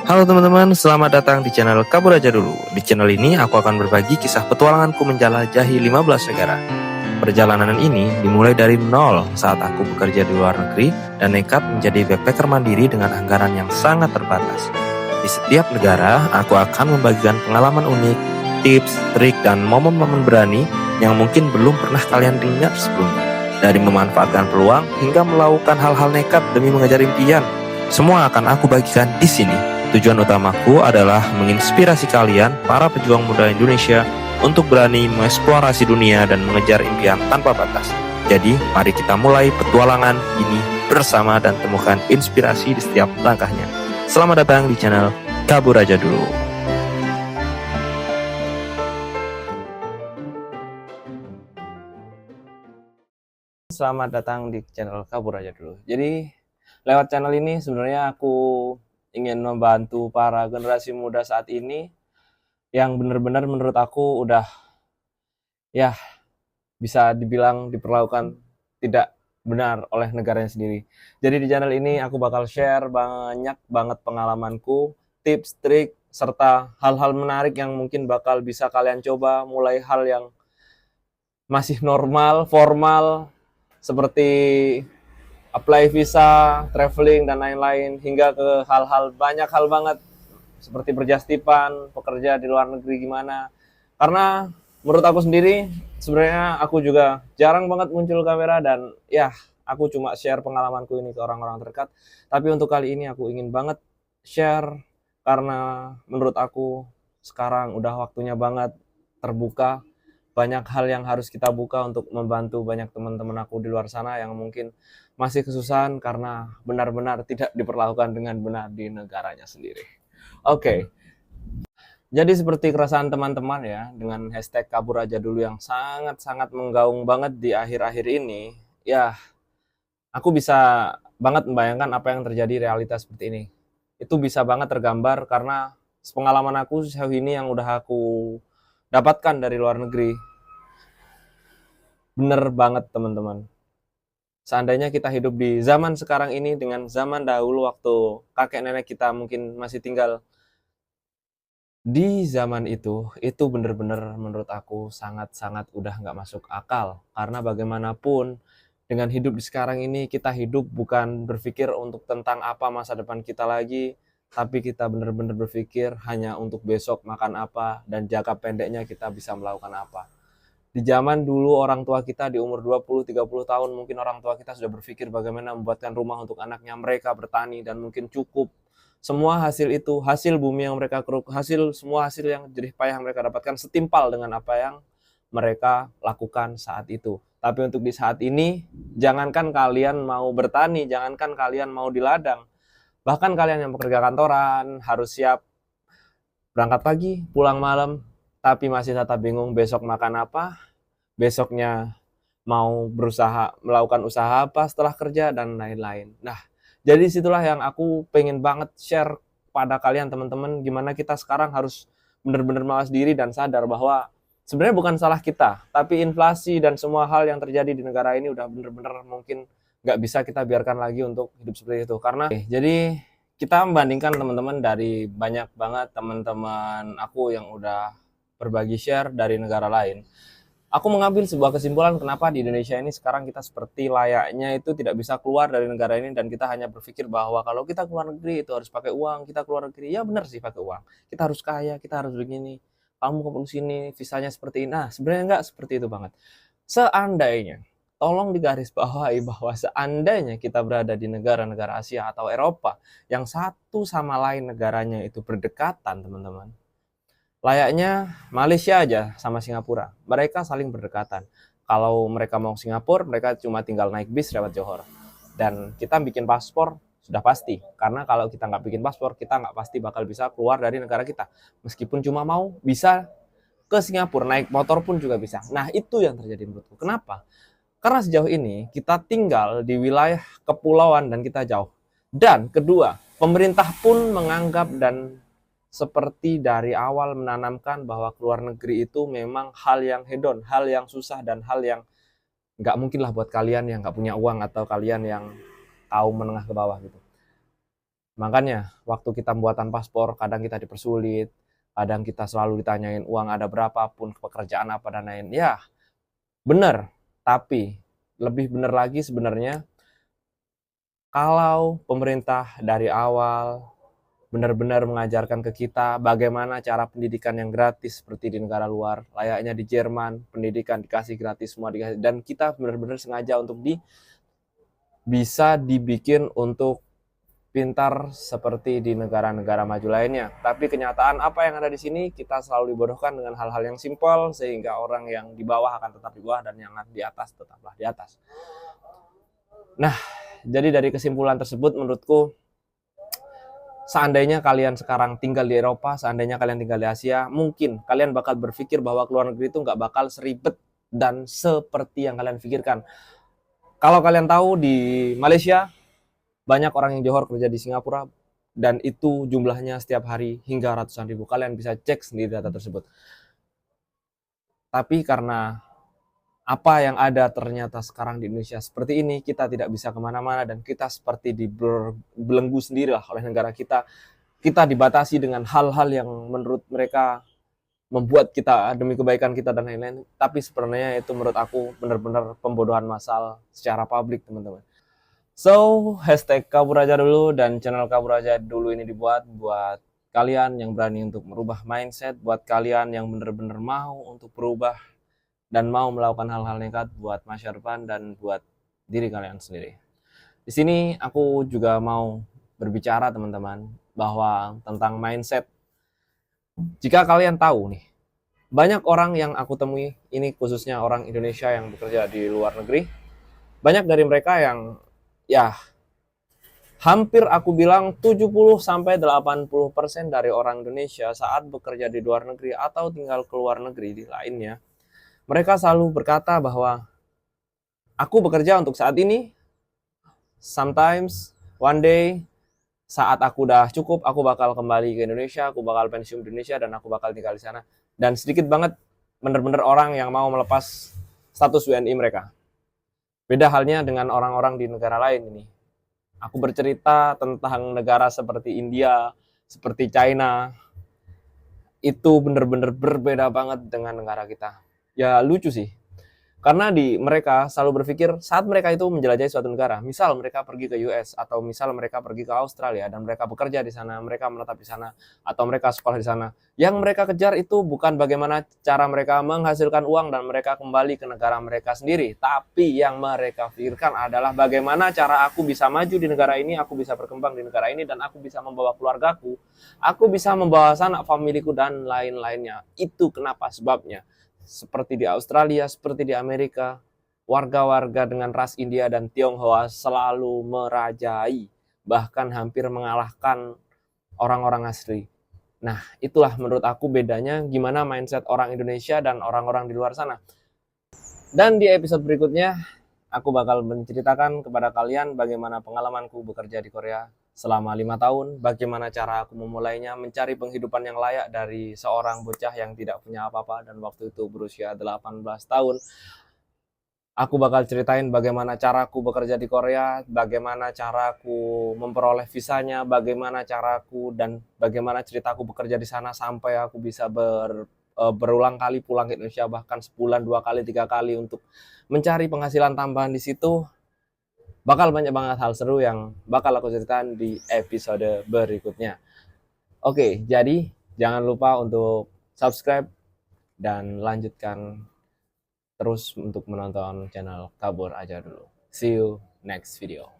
Halo teman-teman, selamat datang di channel Kabur Aja Dulu. Di channel ini aku akan berbagi kisah petualanganku menjelajahi 15 negara. Perjalanan ini dimulai dari nol saat aku bekerja di luar negeri dan nekat menjadi backpacker mandiri dengan anggaran yang sangat terbatas. Di setiap negara, aku akan membagikan pengalaman unik, tips, trik, dan momen-momen berani yang mungkin belum pernah kalian dengar sebelumnya. Dari memanfaatkan peluang hingga melakukan hal-hal nekat demi mengejar impian, semua akan aku bagikan di sini. Tujuan utamaku adalah menginspirasi kalian, para pejuang muda Indonesia, untuk berani mengeksplorasi dunia dan mengejar impian tanpa batas. Jadi, mari kita mulai petualangan ini bersama dan temukan inspirasi di setiap langkahnya. Selamat datang di channel Kabur Aja Dulu. Selamat datang di channel Kabur Aja Dulu. Jadi, lewat channel ini sebenarnya aku ingin membantu para generasi muda saat ini yang benar-benar menurut aku udah ya bisa dibilang diperlakukan tidak benar oleh negaranya sendiri. Jadi di channel ini aku bakal share banyak banget pengalamanku, tips, trik, serta hal-hal menarik yang mungkin bakal bisa kalian coba, mulai hal yang masih normal, formal, seperti apply visa, traveling, dan lain-lain, hingga ke hal-hal, banyak hal banget, seperti berjastipan, pekerja di luar negeri gimana. Karena menurut aku sendiri, sebenarnya aku juga jarang banget muncul kamera, dan ya, aku cuma share pengalamanku ini ke orang-orang terdekat. Tapi untuk kali ini aku ingin banget share, karena menurut aku sekarang udah waktunya banget terbuka. Banyak hal yang harus kita buka untuk membantu banyak teman-teman aku di luar sana yang mungkin masih kesusahan karena benar-benar tidak diperlakukan dengan benar di negaranya sendiri. Oke, jadi seperti keresahan teman-teman ya, dengan hashtag Kabur Aja Dulu yang sangat-sangat menggaung banget di akhir-akhir ini, ya aku bisa banget membayangkan apa yang terjadi realitas seperti ini. Itu bisa banget tergambar karena pengalaman aku sejauh ini yang udah aku dapatkan dari luar negeri. Bener banget teman-teman. Seandainya kita hidup di zaman sekarang ini dengan zaman dahulu waktu kakek nenek kita mungkin masih tinggal di zaman itu bener-bener menurut aku sangat-sangat udah nggak masuk akal. Karena bagaimanapun dengan hidup di sekarang ini, kita hidup bukan berpikir untuk tentang apa masa depan kita lagi, tapi kita bener-bener berpikir hanya untuk besok makan apa dan jangka pendeknya kita bisa melakukan apa. Di zaman dulu orang tua kita di umur 20-30 tahun mungkin orang tua kita sudah berpikir bagaimana membuatkan rumah untuk anaknya, mereka bertani dan mungkin cukup. Semua hasil itu, hasil bumi yang mereka keruk, semua hasil yang jerih payah mereka dapatkan setimpal dengan apa yang mereka lakukan saat itu. Tapi untuk di saat ini, jangankan kalian mau bertani, jangankan kalian mau di ladang, bahkan kalian yang bekerja kantoran harus siap berangkat pagi, pulang malam, tapi masih tetap bingung besok makan apa, besoknya mau berusaha melakukan usaha apa setelah kerja dan lain-lain. Nah, jadi situlah yang aku pengen banget share pada kalian teman-teman, gimana kita sekarang harus benar-benar mawas diri dan sadar bahwa sebenarnya bukan salah kita, tapi inflasi dan semua hal yang terjadi di negara ini udah benar-benar mungkin nggak bisa kita biarkan lagi untuk hidup seperti itu. Karena jadi kita membandingkan teman-teman dari banyak banget teman-teman aku yang udah berbagi share dari negara lain. Aku mengambil sebuah kesimpulan kenapa di Indonesia ini sekarang kita seperti layaknya itu tidak bisa keluar dari negara ini dan kita hanya berpikir bahwa kalau kita keluar negeri itu harus pakai uang, kita keluar negeri ya benar sih pakai uang. Kita harus kaya, kita harus begini. Kamu ke sini, visanya seperti ini. Nah, sebenarnya enggak seperti itu banget. Seandainya, tolong digarisbawahi bahwa seandainya kita berada di negara-negara Asia atau Eropa yang satu sama lain negaranya itu berdekatan, teman-teman. Layaknya Malaysia aja sama Singapura, mereka saling berdekatan. Kalau mereka mau Singapura, mereka cuma tinggal naik bis lewat Johor. Dan kita bikin paspor sudah pasti, karena kalau kita nggak bikin paspor, kita nggak pasti bakal bisa keluar dari negara kita. Meskipun cuma mau, bisa ke Singapura, naik motor pun juga bisa. Nah, itu yang terjadi menurutku. Kenapa? Karena sejauh ini kita tinggal di wilayah kepulauan dan kita jauh. Dan kedua, pemerintah pun menganggap dan seperti dari awal menanamkan bahwa keluar negeri itu memang hal yang hedon, hal yang susah dan hal yang nggak mungkin lah buat kalian yang nggak punya uang atau kalian yang kaum menengah ke bawah gitu. Makanya waktu kita pembuatan paspor kadang kita dipersulit, kadang kita selalu ditanyain uang ada berapa pun, pekerjaan apa dan lain. Ya, benar. Tapi lebih benar lagi sebenarnya kalau pemerintah dari awal benar-benar mengajarkan ke kita bagaimana cara pendidikan yang gratis seperti di negara luar, layaknya di Jerman, pendidikan dikasih gratis semua dikasih, dan kita benar-benar sengaja untuk bisa dibikin untuk pintar seperti di negara-negara maju lainnya. Tapi kenyataan apa yang ada di sini, kita selalu dibodohkan dengan hal-hal yang simpel sehingga orang yang di bawah akan tetap di bawah dan yang di atas tetaplah di atas. Nah, jadi dari kesimpulan tersebut menurutku, seandainya kalian sekarang tinggal di Eropa, seandainya kalian tinggal di Asia, mungkin kalian bakal berpikir bahwa keluar negeri itu nggak bakal seribet dan seperti yang kalian pikirkan. Kalau kalian tahu di Malaysia, banyak orang yang johor kerja di Singapura, dan itu jumlahnya setiap hari hingga ratusan ribu. Kalian bisa cek sendiri data tersebut. Tapi karena apa yang ada ternyata sekarang di Indonesia seperti ini, kita tidak bisa kemana-mana dan kita seperti dibelenggu sendiri lah oleh negara kita. Kita dibatasi dengan hal-hal yang menurut mereka membuat kita demi kebaikan kita dan lain-lain. Tapi sebenarnya itu menurut aku benar-benar pembodohan massal secara publik, teman-teman. So, hashtag Kabur Aja Dulu dan channel Kabur Aja Dulu ini dibuat buat kalian yang berani untuk merubah mindset, buat kalian yang benar-benar mau untuk berubah dan mau melakukan hal-hal nekat buat masa depan dan buat diri kalian sendiri. Di sini aku juga mau berbicara, teman-teman, bahwa tentang mindset. Jika kalian tahu nih, banyak orang yang aku temui, ini khususnya orang Indonesia yang bekerja di luar negeri, banyak dari mereka yang ya hampir aku bilang 70-80% dari orang Indonesia saat bekerja di luar negeri atau tinggal ke luar negeri di lainnya, mereka selalu berkata bahwa aku bekerja untuk saat ini, sometimes one day saat aku udah cukup, aku bakal kembali ke Indonesia, aku bakal pensiun di Indonesia dan aku bakal tinggal di sana. Dan sedikit banget bener-bener orang yang mau melepas status WNI mereka. Beda halnya dengan orang-orang di negara lain ini. Aku bercerita tentang negara seperti India, seperti China, itu bener-bener berbeda banget dengan negara kita. Ya lucu sih. Karena mereka selalu berpikir saat mereka itu menjelajahi suatu negara, misal mereka pergi ke US atau misal mereka pergi ke Australia dan mereka bekerja di sana, mereka menetap di sana atau mereka sekolah di sana. Yang mereka kejar itu bukan bagaimana cara mereka menghasilkan uang dan mereka kembali ke negara mereka sendiri, tapi yang mereka pikirkan adalah bagaimana cara aku bisa maju di negara ini, aku bisa berkembang di negara ini dan aku bisa membawa keluargaku, aku bisa membawa sanak familiku dan lain-lainnya. Itu kenapa sebabnya. Seperti di Australia, seperti di Amerika, warga-warga dengan ras India dan Tionghoa selalu merajai, bahkan hampir mengalahkan orang-orang asli. Nah, itulah menurut aku bedanya gimana mindset orang Indonesia dan orang-orang di luar sana. Dan di episode berikutnya, aku bakal menceritakan kepada kalian bagaimana pengalamanku bekerja di Korea selama 5 tahun, bagaimana cara aku memulainya, mencari penghidupan yang layak dari seorang bocah yang tidak punya apa-apa dan waktu itu berusia 18 tahun. Aku bakal ceritain bagaimana caraku bekerja di Korea, bagaimana caraku memperoleh visanya, bagaimana caraku dan bagaimana ceritaku bekerja di sana sampai aku bisa berulang kali pulang ke Indonesia, bahkan sebulan 2 kali 3 kali untuk mencari penghasilan tambahan di situ. Bakal banyak banget hal seru yang bakal aku ceritain di episode berikutnya. Oke, jadi jangan lupa untuk subscribe dan lanjutkan terus untuk menonton channel Kabur Aja Dulu. See you next video.